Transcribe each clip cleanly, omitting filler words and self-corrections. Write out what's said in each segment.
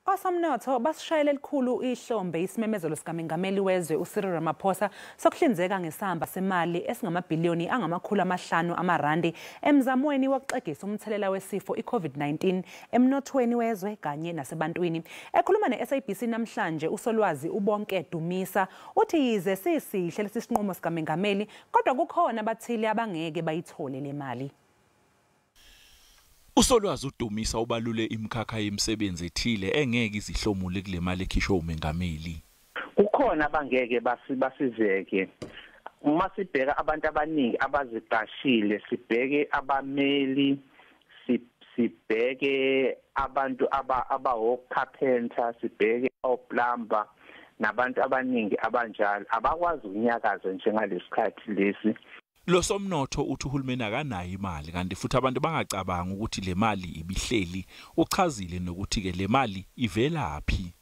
OSomnotho basishayele elikhulu ihlombe isimemezelo sikaMengameli wezwe uCyril Ramaphosa sokuhlinzeka ngesamba semali esingamabhiliyoni amahlanu amarandi emzamweni wokuxegisa umthelela wesifo iCOVID-19 emnothweni wezwe kanye nasebantwini. Ekhuluma neSABC namhlanje uSolwazi ubonke Dumisa uthi yize sisihle lesisinqumo sikaMengameli kodwa kukhona abathile abangeke bayithole le mali. uSolwazi uDumisa ubalule imikhakha yemisebenzi ethile engeke izihlomule kule mali ekhishwe uMengameli. Kukhona abangeke basizeke. Uma sibheka abantu abaningi abaziqashile, sibheke abameli, sibheke abantu abawocarpenter, sibheke oplumber nabantu abaningi abanjalo abakwazi ukunyakaza njengalesikhathi lesi. Losomnotho uthi uhulumeni akanayo imali kanti futhi abantu bangacabanga ukuthi le mali ibihleli. Uchazile nokuthi ke le mali ivelaphi.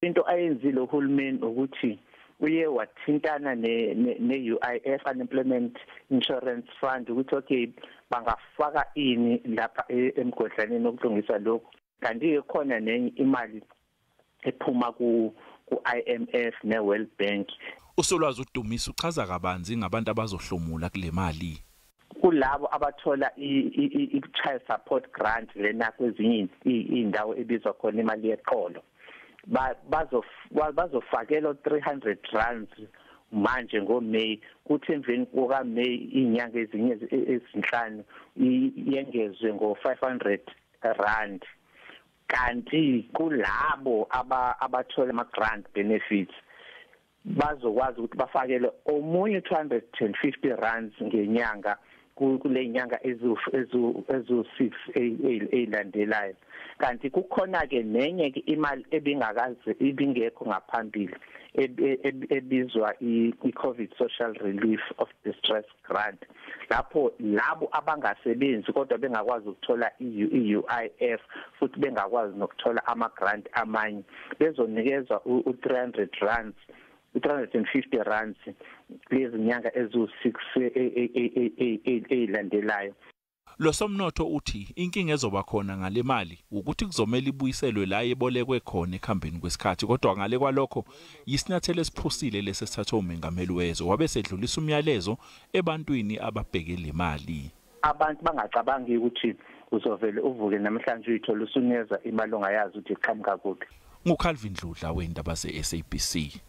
Into ayenzile uhulumeni ukuthi uye wathintana ne-UIF Unemployment Insurance Fund ukuthi okay bangafaka ini lapha emgodlaneni okulungisa lokho. Kanti khona nenye imali ephuma ku IMF ne-World Bank. uSolwazi uDumisa uchaza kabanzi ngabantu abazohlomula kule mali. Kulabo abathola i-child support grant lena kwezinye indawo ebizwa khona imali yeqolo. Bazofakelwa 300 rands manje ngoMay kuthi emveni kuka May inyanga ezinye ezinhlanu yengezwe ngo500 rand. Kanti kulabo abathola ama grant benefits bazokwazi ukuthi bafakele omunye 250 rands ngenyanga kule nyanga ezu6 ezilandelayo. Kanti kukhona ke nenye imali ebingakaze ibingekho ngaphambili ebizwa i-COVID Social Relief of Distress Grant. Lapho labo abangasebenzi kodwa bengakwazi ukuthola i-UIF futhi bengakwazi nokuthola ama grant amanye bezonikezwa u300 rands 350 rands lezi nyanga ezu6 ezilandelayo. Losomnotho uthi inkinga ezoba khona ngale mali ukuthi kuzomela ibuyiselwe la ebolekwe khona ekhambeni kwesikhathi kodwa ngale kwalokho yisinyathelo esiphusile lesesithathwe uMengameli wezwe wabe sedlulisa umyalezo ebantwini ababheke le mali. Abantu bangacabangi ukuthi uzovele uvuke namhlanje uyithola usunikeza imali ongayazi ukuthi iqhamuka kuphi. nguCalvin Dludla wendaba zeSABC.